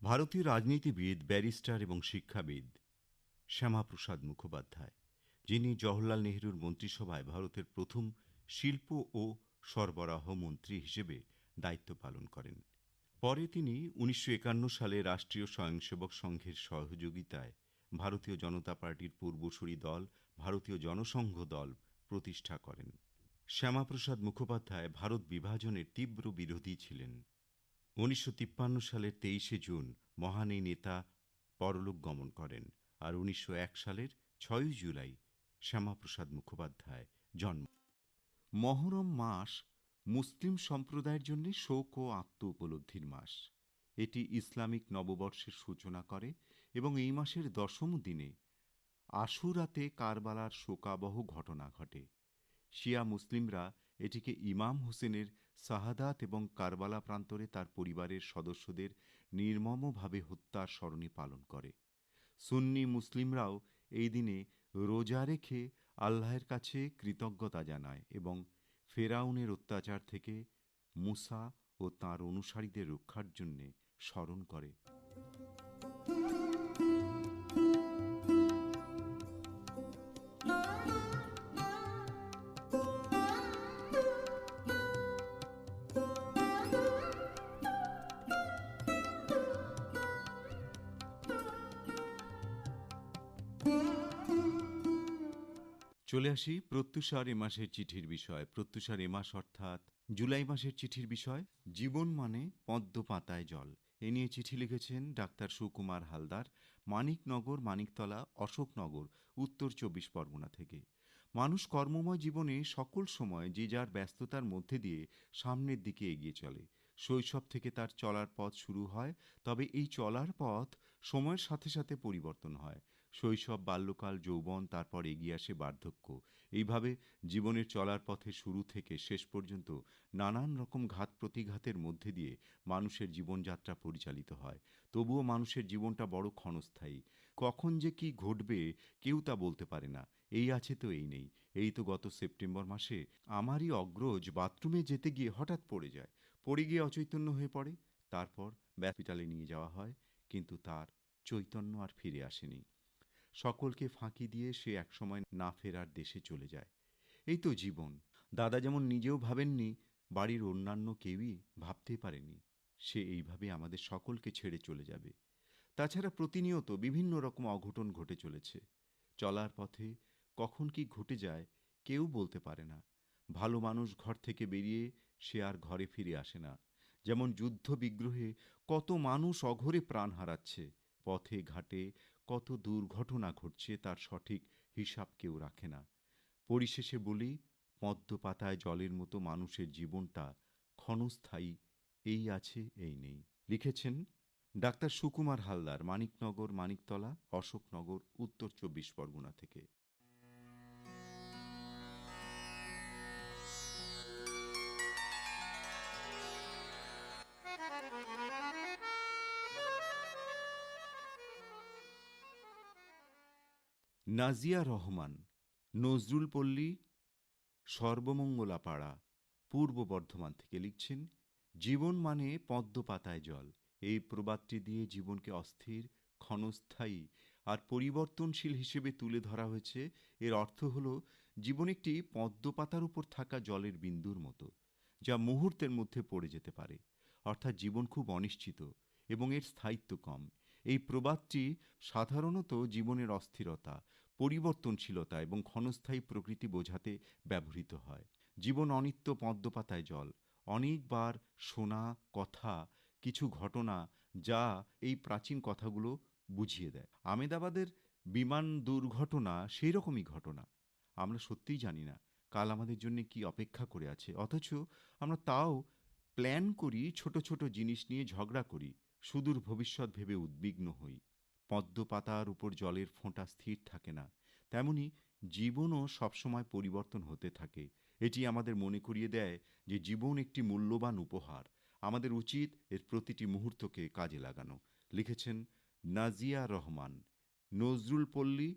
ভারতীয় রাজনীতিবিদ, ব্যারিস্টার এবং শিক্ষাবিদ শ্যামাপ্রসাদ মুখোপাধ্যায়, যিনি জওহরলাল নেহরুর মন্ত্রিসভায় ভারতের প্রথম শিল্প ও সরবরাহ মন্ত্রী হিসেবে দায়িত্ব পালন করেন। পরে তিনি 1951 সালে রাষ্ট্রীয় স্বয়ংসেবক সংঘের সহযোগিতায় ভারতীয় জনতা পার্টির পূর্বসূরি দল ভারতীয় জনসংঘ দল প্রতিষ্ঠা করেন। শ্যামাপ্রসাদ মুখোপাধ্যায় ভারত বিভাজনের তীব্র বিরোধী ছিলেন। 1953 সালের 23শে জুন মহান এই নেতা পরলোক গমন করেন, আর 1901 সালের 6ই জুলাই শ্যামাপ্রসাদ মুখোপাধ্যায় জন্ম। মহরম মাস মুসলিম সম্প্রদায়ের জন্য শোক ও আত্ম উপলব্ধির মাস। এটি ইসলামিক নববর্ষের সূচনা করে এবং এই মাসের 10ম দিনে আশুরাতে কারবালার শোকাবহ ঘটনা ঘটে। শিয়া মুসলিমরা এটিকে ইমাম হোসেনের শাহাদাত এবং কারবালা প্রান্তরে তার পরিবারের সদস্যদের নির্মমভাবে হত্যার স্মরণে পালন করে। সুন্নি মুসলিমরাও এই দিনে রোজা রেখে আল্লাহর কাছে কৃতজ্ঞতা জানায় এবং ফেরাউনের অত্যাচার থেকে মুসা ও তাঁর অনুসারীদের রক্ষার জন্য স্মরণ করে। চলে আসি প্রত্যুষার এ মাসের চিঠির বিষয়। প্রত্যুষার এ মাস অর্থাৎ জুলাই মাসের চিঠির বিষয় জীবন মানে পদ্ম পাতায় জল। এ নিয়ে চিঠি লিখেছেন ডাক্তার সুকুমার হালদার, মানিকনগর, মানিকতলা, অশোকনগর, উত্তর 24 পরগনা থেকে। মানুষ কর্মময় জীবনে সকল সময় যে যার ব্যস্ততার মধ্যে দিয়ে সামনের দিকে এগিয়ে চলে। শৈশব থেকে তার চলার পথ শুরু হয়, তবে এই চলার পথ সময়ের সাথে সাথে পরিবর্তন হয়। শৈশব, বাল্যকাল, যৌবন, তারপর এগিয়ে আসে বার্ধক্য। এইভাবে জীবনের চলার পথে শুরু থেকে শেষ পর্যন্ত নানান রকম ঘাত প্রতিঘাতের মধ্যে দিয়ে মানুষের জীবনযাত্রা পরিচালিত হয়। তবুও মানুষের জীবনটা বড় ক্ষণস্থায়ী। কখন যে কি ঘটবে কেউ তা বলতে পারে না। এই আছে তো এই নেই। এই তো গত সেপ্টেম্বর মাসে আমারই অগ্রজ বাথরুমে যেতে গিয়ে হঠাৎ পড়ে যায়। পড়ে গিয়ে অচৈতন্য হয়ে পড়ে। তারপর হসপিটালে নিয়ে যাওয়া হয়, কিন্তু তার চৈতন্য আর ফিরে আসেনি। সকলকে ফাঁকি দিয়ে সে একসময় না ফেরার দেশে চলে যায়। এই তো জীবন। দাদা যেমন নিজেও ভাবেননি, বাড়ির অন্যান্য কেউই ভাবতেই পারেনি সে এইভাবে আমাদের সকলকে ছেড়ে চলে যাবে। তাছাড়া প্রতিনিয়ত বিভিন্ন রকম অঘটন ঘটে চলেছে। চলার পথে কখন কি ঘটে যায় কেউ বলতে পারে না। ভালো মানুষ ঘর থেকে বেরিয়ে সে আর ঘরে ফিরে আসে না। যেমন যুদ্ধ বিগ্রহে কত মানুষ অঘোরে প্রাণ হারাচ্ছে, পথে ঘাটে কত দুর্ঘটনা ঘটছে, তার সঠিক হিসাব কেউ রাখে না। পরিশেষে বলি, পদ্ম পাতায় জলের মতো মানুষের জীবনটা ক্ষণস্থায়ী। এই আছে এই নেই। লিখেছেন ডাক্তার সুকুমার হালদার, মানিকনগর, মানিকতলা, অশোকনগর, উত্তর 24 পরগনা থেকে। নাজিয়া রহমান, নজরুলপল্লী, সর্বমঙ্গলাপাড়া, পূর্ব বর্ধমান থেকে লিখছেন, জীবন মানে পদ্ম পাতায় জল। এই প্রবাদটি দিয়ে জীবনকে অস্থির, ক্ষণস্থায়ী আর পরিবর্তনশীল হিসেবে তুলে ধরা হয়েছে। এর অর্থ হল জীবন একটি পদ্ম পাতার উপর থাকা জলের বিন্দুর মতো, যা মুহূর্তের মধ্যে পড়ে যেতে পারে। অর্থাৎ জীবন খুব অনিশ্চিত এবং এর স্থায়িত্ব কম। এই প্রবাদটি সাধারণত জীবনের অস্থিরতা, পরিবর্তনশীলতা এবং ক্ষণস্থায়ী প্রকৃতি বোঝাতে ব্যবহৃত হয়। জীবন অনিত্য পদ্ম পাতায় জল, অনেকবার শোনা কথা, কিছু ঘটনা যা এই প্রাচীন কথাগুলো বুঝিয়ে দেয়। আমেদাবাদের বিমান দুর্ঘটনা সেই রকমই ঘটনা। আমরা সত্যিই জানি না কাল আমাদের জন্য কি অপেক্ষা করে আছে, অথচ আমরা তাও প্ল্যান করি, ছোট ছোট জিনিস নিয়ে ঝগড়া করি, সুদূর ভবিষ্যৎ ভেবে উদ্বিগ্ন হই। পদ্ম পাতার উপর জলের ফোঁটা স্থির থাকে না, তেমনি জীবনও সবসময় পরিবর্তন হতে থাকে। এটি আমাদের মনে করিয়ে দেয় যে জীবন একটি মূল্যবান উপহার। আমাদের উচিত এর প্রতিটি মুহূর্তকে কাজে লাগানো। লিখেছেন নাজিয়া রহমান, নজরুলপল্লী,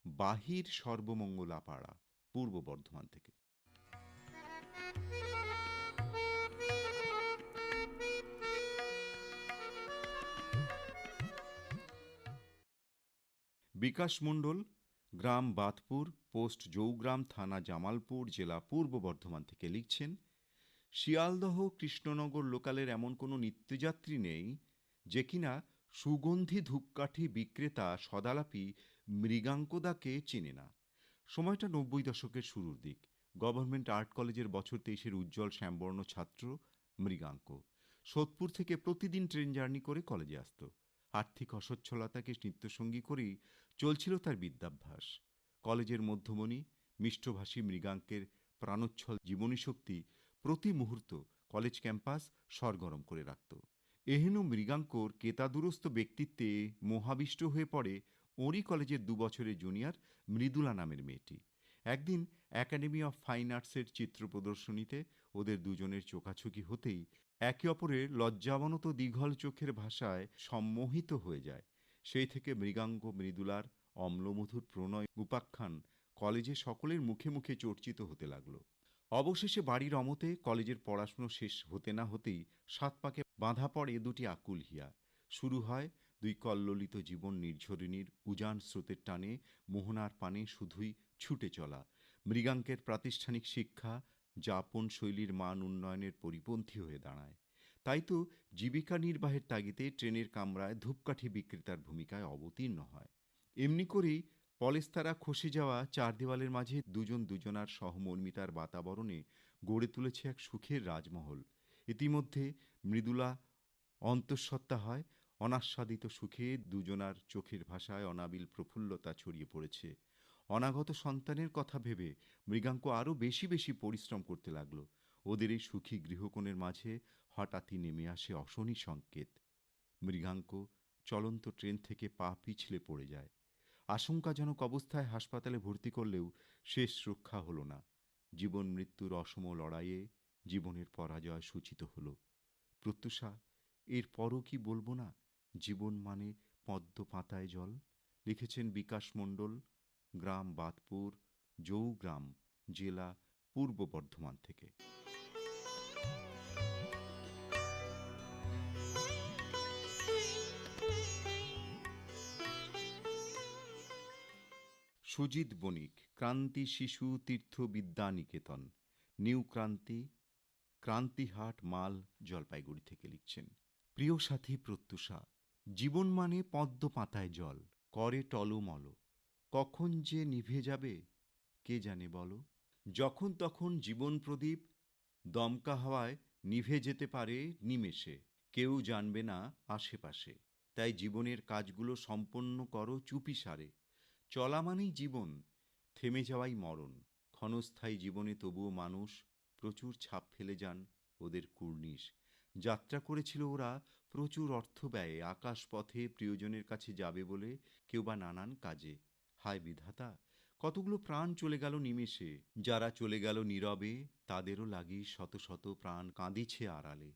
বাহির, সর্বমঙ্গলাপাড়া, পূর্ব বর্ধমান থেকে। বিকাশ মণ্ডল, গ্রাম বাতপুর, পোস্ট জৌগ্রাম, থানা জামালপুর, জেলা পূর্ব বর্ধমান থেকে লিখছেন, শিয়ালদহ কৃষ্ণনগর লোকালের এমন কোনো নিত্যযাত্রী নেই যে কিনা সুগন্ধি ধূপকাঠি বিক্রেতা সদালাপি মৃগাঙ্কদাকে চেনে না। সময়টা ৯০ দশকের শুরুর দিক। গভর্নমেন্ট আর্ট কলেজের বছর ২৩-এর উজ্জ্বল শ্যামবর্ণ ছাত্র মৃগাঙ্ক সোদপুর থেকে প্রতিদিন ট্রেন জার্নি করে কলেজে আসত। আর্থিক অসচ্ছলতাকে নিত্যসঙ্গী করেই চলছিল তার বিদ্যাভ্যাস। কলেজের মধ্যমণি মিষ্টভাষী মৃগাঙ্কের প্রাণোচ্ছল জীবনী শক্তি প্রতি মুহূর্ত কলেজ ক্যাম্পাস সরগরম করে রাখত। এহেন মৃগাঙ্কর কেতাদুরস্ত ব্যক্তিত্বে মোহাবিষ্ট হয়ে পড়ে ওরই কলেজের ২ বছরের জুনিয়র মৃদুলা নামের মেয়েটি। একদিন একাডেমি অফ ফাইন আর্টসের চিত্র প্রদর্শনীতে ওদের দুজনের চোখাচোখি হতেই একে অপরের লজ্জাবনত দীঘল চোখের ভাষায় সম্মোহিত হয়ে যায়। সেই থেকে মৃগাঙ্ক মৃদুলার অম্লমধুর প্রণয় উপাখ্যান কলেজে সকলের মুখে মুখে চর্চিত হতে লাগল। অবশেষে বাড়ির অমতে কলেজের পড়াশুনো শেষ হতে না হতেই ৭ পাকে বাঁধা পড়ে দুটি আকুল হিয়া। শুরু হয় দুই কল্লোলিত জীবন নির্ঝরিণীর উজান স্রোতের টানে মোহনার পানে শুধুই ছুটে চলা। মৃগাঙ্কের প্রাতিষ্ঠানিক শিক্ষা যাপন শৈলীর মান উন্নয়নের পরিপন্থী হয়ে দাঁড়ায়। তাই তো জীবিকা নির্বাহের তাগিদে ট্রেনের কামরায় ধূপকাঠি বিক্রেতার ভূমিকায় অবতীর্ণ হয়। এমনি করেই পলেস্তারা খসে যাওয়া চার দেওয়ালের মাঝে দুজন দুজনার সহমর্মিতার বাতাবরণে গড়ে তুলেছে এক সুখের রাজমহল। ইতিমধ্যে মৃদুলা অন্তঃসত্ত্বা হয়। অনাস্বাদিত সুখে দুজনার চোখের ভাষায় অনাবিল প্রফুল্লতা ছড়িয়ে পড়েছে। অনাগত সন্তানের কথা ভেবে মৃগাঙ্ক আরও বেশি বেশি পরিশ্রম করতে লাগল। ওদের এই সুখী গৃহকোণের মাঝে হঠাৎই নেমে আসে অশনি সংকেত। মৃগাঙ্ক চলন্ত ট্রেন থেকে পা পিছলে পড়ে যায়। আশঙ্কাজনক অবস্থায় হাসপাতালে ভর্তি করলেও শেষ রক্ষা হলো না। জীবন মৃত্যুর অসম লড়াইয়ে জীবনের পরাজয় সূচিত হলো। প্রত্যুষা, এরপরও কি বলবো না, জীবন মানে পদ্ম পাতায় জল। লিখেছেন বিকাশ মণ্ডল, গ্রাম বাতপুর, জৌগ্রাম, জেলা পূর্ব বর্ধমান থেকে। সুজিত বণিক, ক্রান্তি শিশু তীর্থ বিদ্যানিকেতন, নিউ ক্রান্তি, ক্রান্তিহাট মাল, জলপাইগুড়ি থেকে লিখছেন, প্রিয় সাথী প্রত্যুষা, জীবন মানে পদ্ম পাতায় জল, করে টলমল, কখন যে নিভে যাবে কে জানে বলো। যখন তখন জীবন প্রদীপ দমকা হাওয়ায় নিভে যেতে পারে নিমেষে, কেউ জানবে না আশেপাশে। তাই জীবনের কাজগুলো সম্পন্ন করো চুপিসারে। চলা মানেই জীবন, থেমে যাওয়াই মরণ। ক্ষণস্থায়ী জীবনে তবুও মানুষ প্রচুর ছাপ ফেলে যান ওদের কুর্নিশ। যাত্রা করেছিল ওরা প্রচুর অর্থ ব্যয়ে, আকাশ পথে প্রিয়জনের কাছে যাবে বলে, কেউ বা নানান কাজে। হায় বিধাতা, কতগুলো প্রাণ চলে গেল নিমেষে। যারা চলে গেল নীরবে তাদেরও লাগি শত শত প্রাণ কাঁদিছে আড়ালে।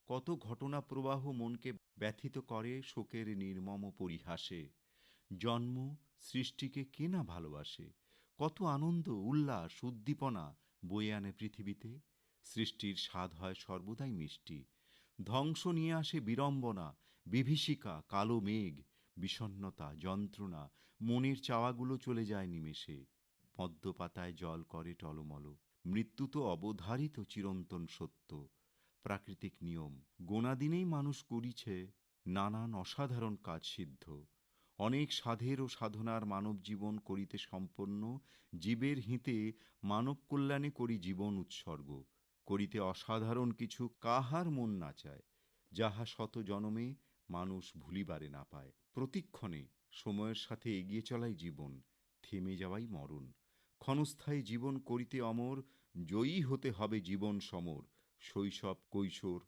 কত ঘটনা প্রবাহ মনকে ব্যথিত করে শোকের নির্মম পরিহাসে। জন্ম সৃষ্টিকে কে না ভালোবাসে, কত আনন্দ উল্লাস উদ্দীপনা বয়ে আনে পৃথিবীতে। সৃষ্টির স্বাদ হয় সর্বদাই মিষ্টি। ধ্বংস নিয়ে আসে বিড়ম্বনা, বিভীষিকা, কালো মেঘ, বিষণ্ণতা, যন্ত্রণা। মনের চাওয়াগুলো চলে যায় নিমেষে। পদ্ম পাতায় জল করে টলমল। মৃত্যু তো অবধারিত চিরন্তন সত্য, প্রাকৃতিক নিয়ম। গোনা দিনেই মানুষ করিছে নানান অসাধারণ কাজ সিদ্ধ। অনেক সাধের ও সাধনার মানব জীবন করিতে সম্পন্ন। জীবের হিতে মানব কল্যাণে করি জীবন উৎসর্গ। করিতে অসাধারণ কিছু কাহার মন না চায়, যাহা শত জনমে মানুষ ভুলিবারে না পায়। প্রতিক্ষণে সময়ের সাথে এগিয়ে চলাই জীবন, থেমে যাওয়াই মরণ। ক্ষণস্থায়ী জীবন করিতে অমর, জয়ী হতে হবে জীবন সমর। শৈশব কৈশোর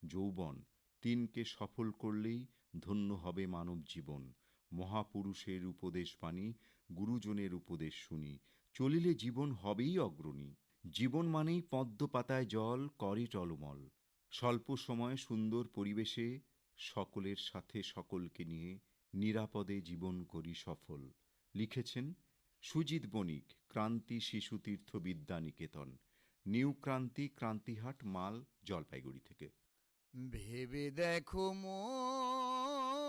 যৌবন তিনকে সফল করলেই ধন্য হবে মানব জীবন। মহাপুরুষের উপদেশ বাণী, গুরুজনের উপদেশ শুনি, চলিলে জীবন হবেই অগ্রণী। জীবন মানেই পদ্ম পাতায় জল, করে টলমল। স্বল্প সময়ে সুন্দর পরিবেশে সকলের সাথে সকলকে নিয়ে নিরাপদে জীবন করি সফল। লিখেছেন সুজিত বণিক, ক্রান্তি শিশু তীর্থ বিদ্যানিকেতন, নিউ ক্রান্তি, ক্রান্তিহাট মাল, জলপাইগুড়ি থেকে। ভেবে দেখো মন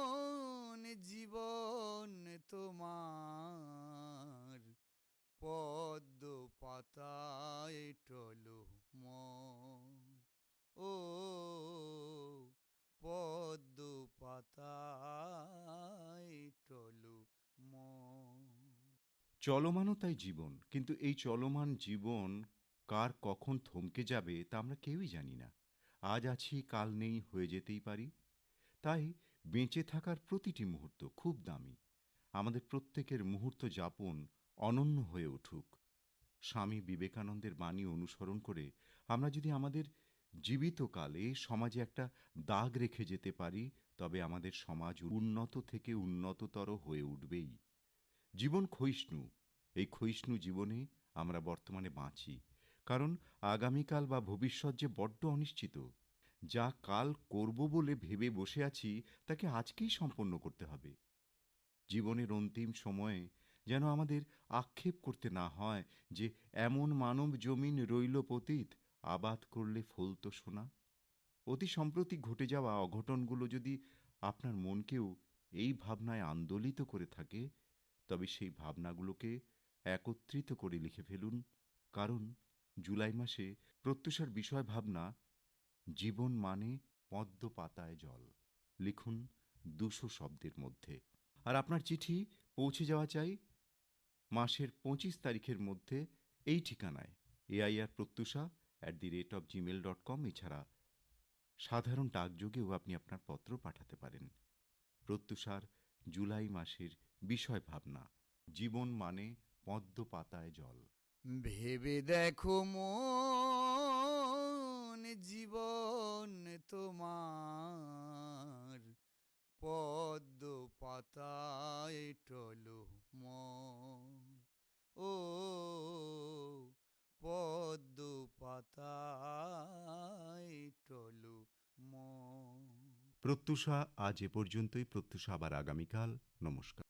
জীবন তোমার চলমানও তাই জীবন, কিন্তু এই চলমান জীবন কার কখন থমকে যাবে তা আমরা কেউই জানি না। আজ আছি কাল নেই, হয়ে যেতেই পারি। তাই বেঁচে থাকার প্রতিটি মুহূর্ত খুব দামি। আমাদের প্রত্যেকের মুহূর্ত যাপন অনন্য হয়ে উঠুক। স্বামী বিবেকানন্দের বাণী অনুসরণ করে আমরা যদি আমাদের জীবিত কালে সমাজে একটা দাগ রেখে যেতে পারি, তবে আমাদের সমাজ উন্নত থেকে উন্নততর হয়ে উঠবেই। জীবন ক্ষয়িষ্ণু। এই ক্ষয়িষ্ণু জীবনে আমরা বর্তমানে বাঁচি, কারণ আগামীকাল বা ভবিষ্যৎ যে বড্ড অনিশ্চিত। যা কাল করব বলে ভেবে বসে আছি, তাকে আজকেই সম্পন্ন করতে হবে। জীবনের অন্তিম সময়ে যেন আমাদের আক্ষেপ করতে না হয় যে এমন মানব জমিন রইল পতিত, আবাদ করলে ফলতো সোনা। অতি সম্প্রতি ঘটে যাওয়া অঘটনগুলো যদি আপনার মনকেও এই ভাবনায় আন্দোলিত করে থাকে, তবে সেই ভাবনাগুলোকে একত্রিত করে লিখে ফেলুন। কারণ জুলাই মাসে প্রত্যুষার বিষয় ভাবনা জীবন মানে পদ্ম পাতায় জল। লিখুন ২০০ শব্দের মধ্যে। আর আপনার চিঠি পৌঁছে যাওয়া চাই মাসের ২৫ তারিখের মধ্যে এই ঠিকানায় airprotyusha@gmail.com। এছাড়া সাধারণ ডাকযোগেও আপনি আপনার পত্র পাঠাতে পারেন। প্রত্যুষার জুলাই মাসের বিষয় ভাবনা জীবন মানে পদ্ম পাতায় জল। ভেবে দেখো মন, জীবন তোমার পদ্ম পাতায় টলমল। ও পদ্ম পাতায় টলমল। প্রত্যুষা আজ এ পর্যন্তই। প্রত্যুষা আবার আগামীকাল। নমস্কার।